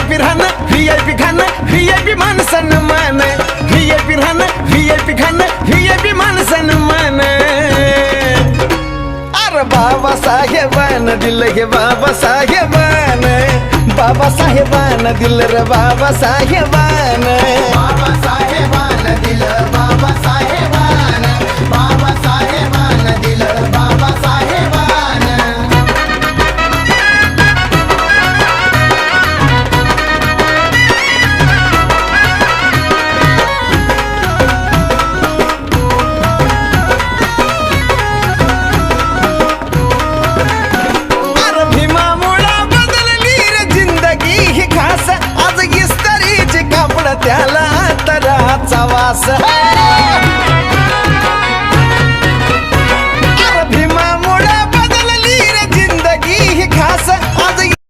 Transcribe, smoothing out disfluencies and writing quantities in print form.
VIP राहणं VIP खाणं VIP मान सन्मान VIP राहणं VIP खाणं VIP मान सन्मान अरे बाबासाहेबान दिलं गे बाबासाहेबान बाबासाहेबान दिलं रे बाबासाहेबान बाबासाहेबान दिलं बाबासाहेबान